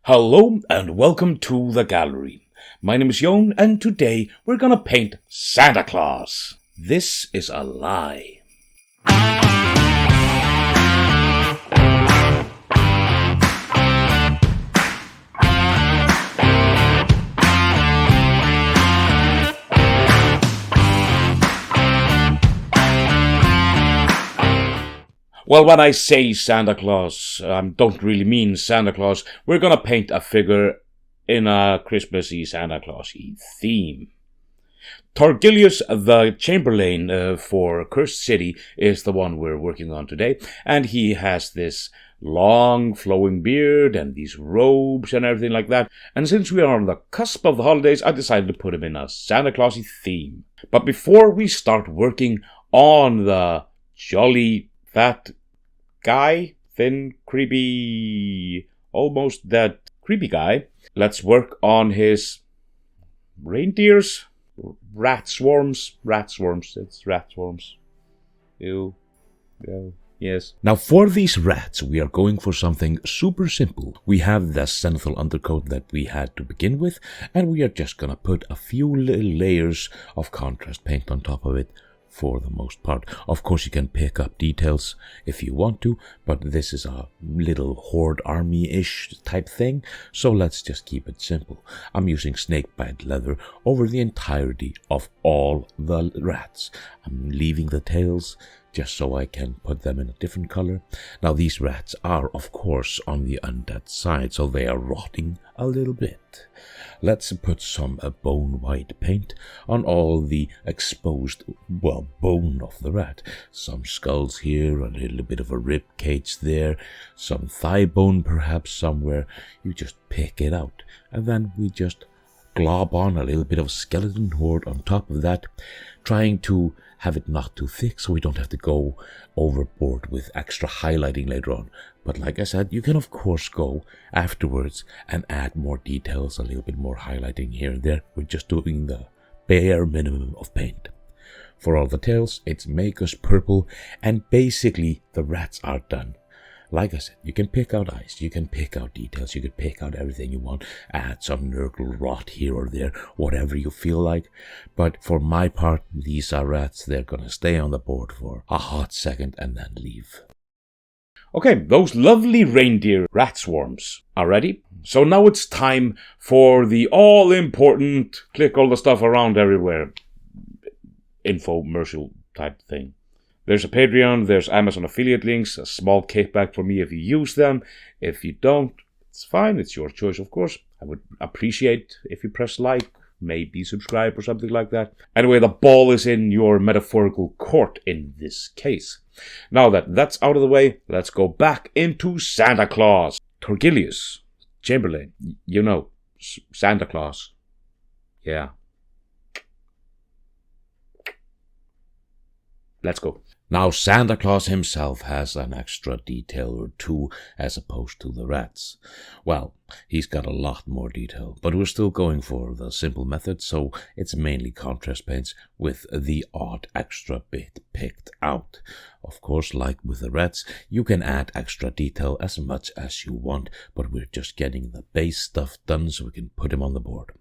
Hello and welcome to the gallery. My name is Jon and today we're gonna paint Santa Claus. This is a lie. Well, when I say Santa Claus, I don't really mean Santa Claus. We're gonna paint a figure in a Christmassy Santa Claus-y theme. Torgillius the Chamberlain for Cursed City is the one we're working on today, and he has this long flowing beard and these robes and everything like that. And since we are on the cusp of the holidays, I decided to put him in a Santa Claus-y theme. But before we start working on the jolly fat guy, thin, creepy, almost dead creepy guy, let's work on his reindeers, rat swarms, it's rat swarms. Ew. Yes. Now for these rats, we are going for something super simple. We have the zenithal undercoat that we had to begin with, and we are just gonna put a few little layers of contrast paint on top of it. For the most part. Of course, you can pick up details if you want to, but this is a little horde army-ish type thing, so let's just keep it simple. I'm using snakebite leather over the entirety of all the rats. I'm leaving the tails just so I can put them in a different color. Now, these rats are, of course, on the undead side, so they are rotting a little bit. Let's put some bone white paint on all the exposed, bone of the rat. Some skulls here, a little bit of a rib cage there, some thigh bone perhaps somewhere. You just pick it out, and then we just glob on a little bit of skeleton horde on top of that, trying to have it not too thick so we don't have to go overboard with extra highlighting later on. But like I said, you can of course go afterwards and add more details, a little bit more highlighting here and there. We're just doing the bare minimum of paint. For all the tails, it's make us purple, and basically the rats are done. Like I said, you can pick out eyes, you can pick out details, you can pick out everything you want, add some nurgle rot here or there, whatever you feel like. But for my part, these are rats. They're gonna stay on the board for a hot second and then leave. Okay, those lovely reindeer rat swarms are ready. So now it's time for the all-important click all the stuff around everywhere infomercial type thing. There's a Patreon, there's Amazon affiliate links, a small kickback for me if you use them. If you don't, it's fine, it's your choice, of course. I would appreciate if you press like, maybe subscribe or something like that. Anyway, the ball is in your metaphorical court in this case. Now that that's out of the way, let's go back into Santa Claus. Torgillius Chamberlain, Santa Claus. Yeah. Let's go. Now, Santa Claus himself has an extra detail or two as opposed to the rats. Well, he's got a lot more detail, but we're still going for the simple method, so it's mainly contrast paints with the odd extra bit picked out. Of course, like with the rats, you can add extra detail as much as you want, but we're just getting the base stuff done so we can put him on the board.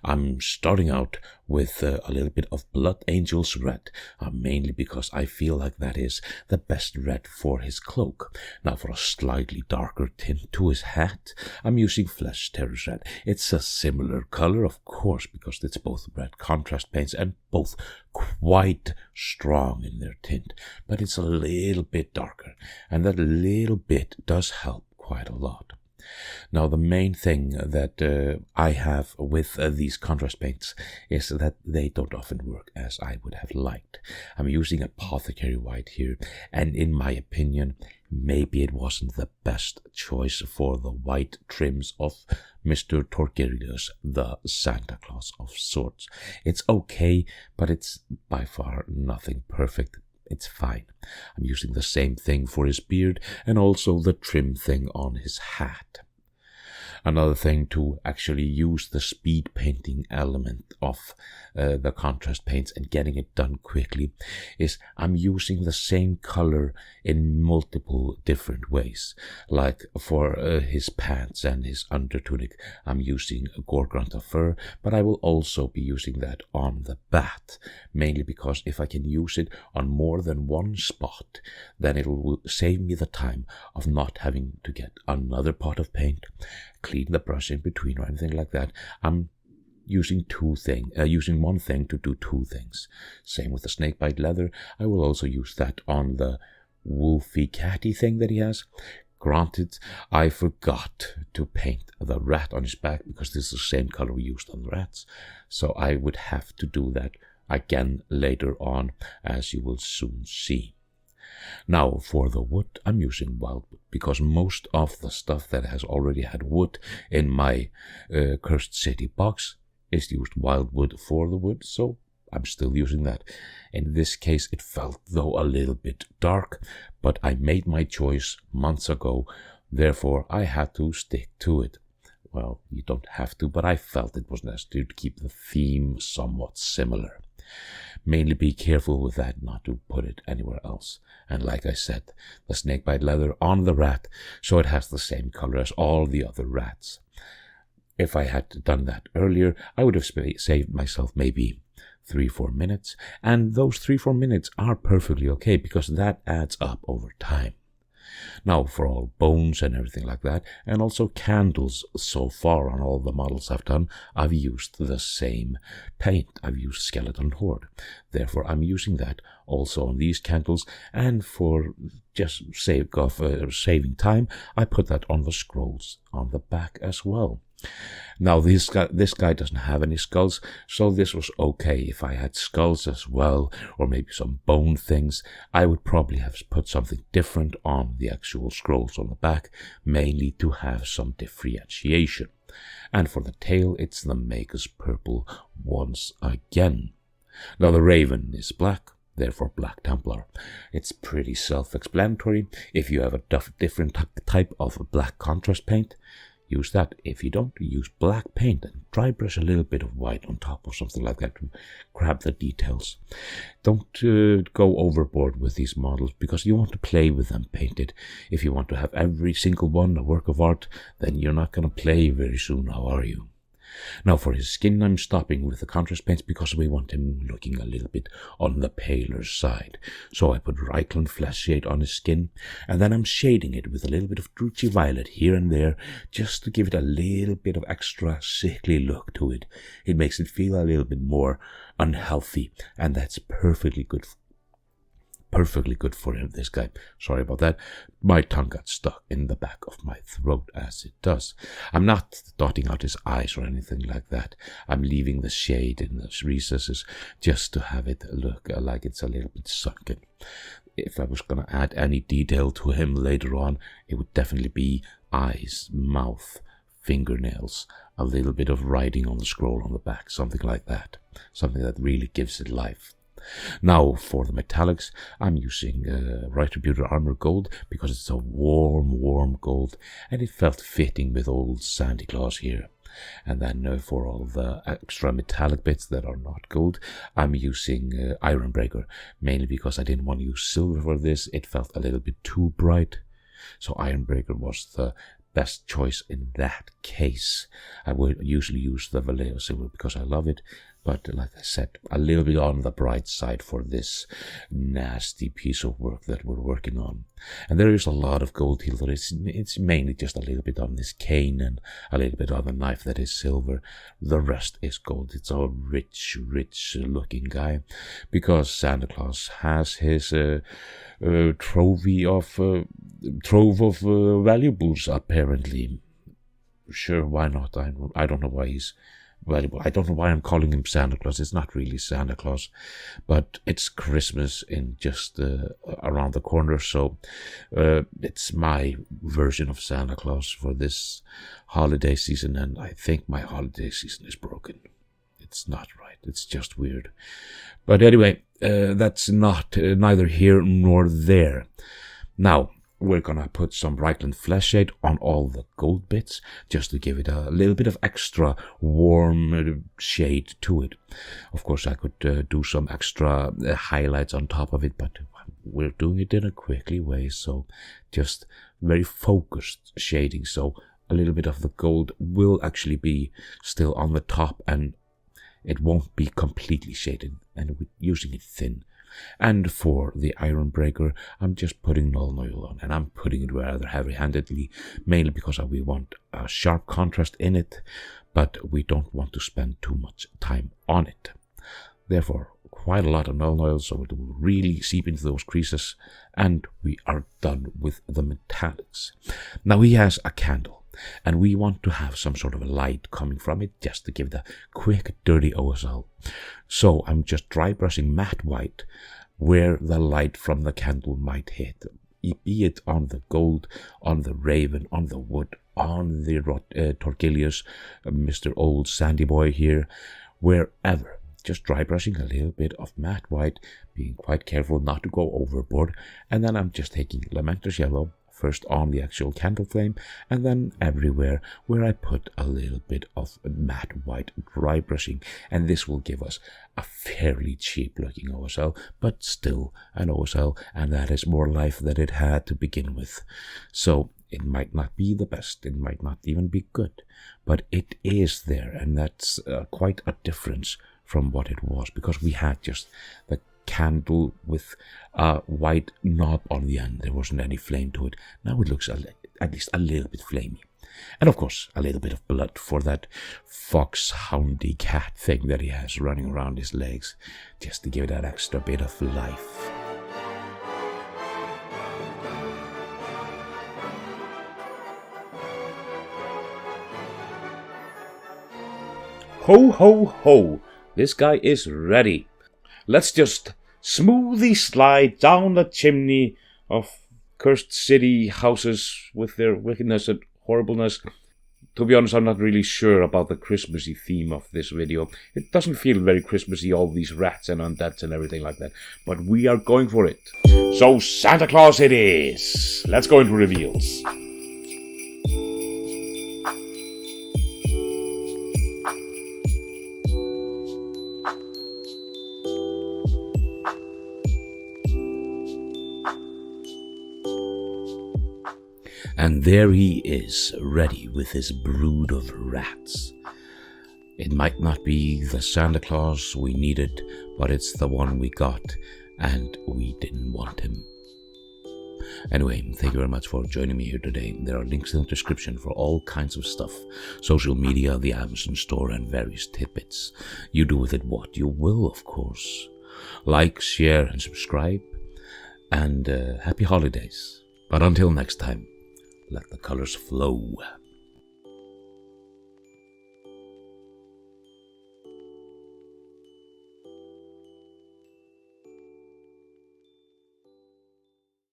I'm starting out with a little bit of Blood Angel's red, mainly because I feel like that is the best red for his cloak. Now for a slightly darker tint to his hat, I'm using Flesh Terror's red. It's a similar color, of course, because it's both red contrast paints and both quite strong in their tint, but it's a little bit darker, and that little bit does help quite a lot. Now, the main thing that I have with these contrast paints is that they don't often work as I would have liked. I'm using Apothecary White here, and in my opinion, maybe it wasn't the best choice for the white trims of Mr. Torgillius, the Santa Claus of sorts. It's okay, but it's by far nothing perfect. It's fine. I'm using the same thing for his beard and also the trim thing on his hat. Another thing to actually use the speed painting element of the contrast paints and getting it done quickly is I'm using the same color in multiple different ways. Like for his pants and his undertunic, I'm using a gaunt of fur, but I will also be using that on the bat, mainly because if I can use it on more than one spot, then it will save me the time of not having to get another pot of paint, clean the brush in between or anything like that. I'm using one thing to do two things. Same with the snakebite leather. I will also use that on the wolfy catty thing that he has. Granted, I forgot to paint the rat on his back because this is the same color we used on the rats. So I would have to do that again later on, as you will soon see. Now for the wood, I'm using wildwood because most of the stuff that has already had wood in my Cursed City box is used wildwood for the wood, so I'm still using that. In this case, it felt though a little bit dark, but I made my choice months ago, therefore I had to stick to it. Well, you don't have to, but I felt it was necessary to keep the theme somewhat similar. Mainly be careful with that, not to put it anywhere else. And like I said, the snakebite leather on the rat, so it has the same color as all the other rats. If I had done that earlier, I would have saved myself maybe 3-4 minutes, and those 3-4 minutes are perfectly okay because that adds up over time. Now for all bones and everything like that, and also candles, so far on all the models I've done, I've used the same paint. I've used Skeleton Horde. Therefore I'm using that also on these candles, and for just saving time, I put that on the scrolls on the back as well. Now this guy doesn't have any skulls, so this was okay. If I had skulls as well, or maybe some bone things, I would probably have put something different on the actual scrolls on the back, mainly to have some differentiation. And for the tail, it's the Magus Purple once again. Now the raven is black, therefore Black Templar. It's pretty self-explanatory. If you have a different type of black contrast paint, use that. If you don't, use black paint and dry brush a little bit of white on top or something like that to grab the details. Don't go overboard with these models because you want to play with them painted. If you want to have every single one a work of art, then you're not going to play very soon, how are you? Now for his skin, I'm stopping with the contrast paints because we want him looking a little bit on the paler side. So I put Reikland Flesh Shade on his skin, and then I'm shading it with a little bit of Druchii Violet here and there, just to give it a little bit of extra sickly look to it. It makes it feel a little bit more unhealthy, and that's perfectly good for him, this guy. Sorry about that. My tongue got stuck in the back of my throat as it does. I'm not dotting out his eyes or anything like that. I'm leaving the shade in the recesses just to have it look like it's a little bit sunken. If I was going to add any detail to him later on, it would definitely be eyes, mouth, fingernails, a little bit of writing on the scroll on the back, something like that. Something that really gives it life. Now for the metallics, I'm using Retributor Armor Gold because it's a warm gold, and it felt fitting with old Santa Claus here. And then for all the extra metallic bits that are not gold, I'm using Ironbreaker, mainly because I didn't want to use silver for this. It felt a little bit too bright, so Ironbreaker was the best choice in that case. I would usually use the Vallejo silver because I love it, but like I said, a little bit on the bright side for this nasty piece of work that we're working on. And there is a lot of gold here, but it's mainly just a little bit on this cane and a little bit on the knife that is silver. The rest is gold. It's a rich looking guy, because Santa Claus has his trove of valuables, apparently. Sure, why not? I don't know why he's valuable. I don't know why I'm calling him Santa Claus. It's not really Santa Claus, but it's Christmas in just around the corner, so it's my version of Santa Claus for this holiday season, and I think my holiday season is broken. It's not right. It's just weird. But anyway, that's neither here nor there. Now, we're gonna put some Reichland flesh shade on all the gold bits, just to give it a little bit of extra warm shade to it. Of course, I could do some extra highlights on top of it, but we're doing it in a quickly way, so just very focused shading. So a little bit of the gold will actually be still on the top, and it won't be completely shaded, and we're using it thin. And for the iron breaker, I'm just putting null oil on, and I'm putting it rather heavy-handedly, mainly because we want a sharp contrast in it, but we don't want to spend too much time on it. Therefore, quite a lot of null oil, so it will really seep into those creases, and we are done with the metallics. Now he has a candle, and we want to have some sort of a light coming from it, just to give it a quick dirty OSL. So I'm just dry brushing matte white where the light from the candle might hit, be it on the gold, on the raven, on the wood, on the Torgillius, Mr. Old Sandy Boy here, wherever. Just dry brushing a little bit of matte white, being quite careful not to go overboard, and then I'm just taking Lamenter's yellow, first on the actual candle flame, and then everywhere where I put a little bit of matte white dry brushing, and this will give us a fairly cheap looking OSL, but still an OSL, and that is more life than it had to begin with. So it might not be the best, it might not even be good, but it is there, and that's quite a difference from what it was, because we had just the candle with a white knob on the end. There wasn't any flame to it. Now it looks at least a little bit flamey. And of course, a little bit of blood for that foxhoundy cat thing that he has running around his legs, just to give it that extra bit of life. Ho, ho, ho! This guy is ready. Let's just smoothly slide down the chimney of cursed city houses with their wickedness and horribleness. To be honest, I'm not really sure about the Christmassy theme of this video. It doesn't feel very Christmassy, all these rats and undeads and everything like that. But we are going for it. So Santa Claus it is. Let's go into reveals. And there he is, ready with his brood of rats. It might not be the Santa Claus we needed, but it's the one we got, and we didn't want him. Anyway, thank you very much for joining me here today. There are links in the description for all kinds of stuff. Social media, the Amazon store, and various tidbits. You do with it what you will, of course. Like, share, and subscribe. And happy holidays. But until next time, let the colors flow.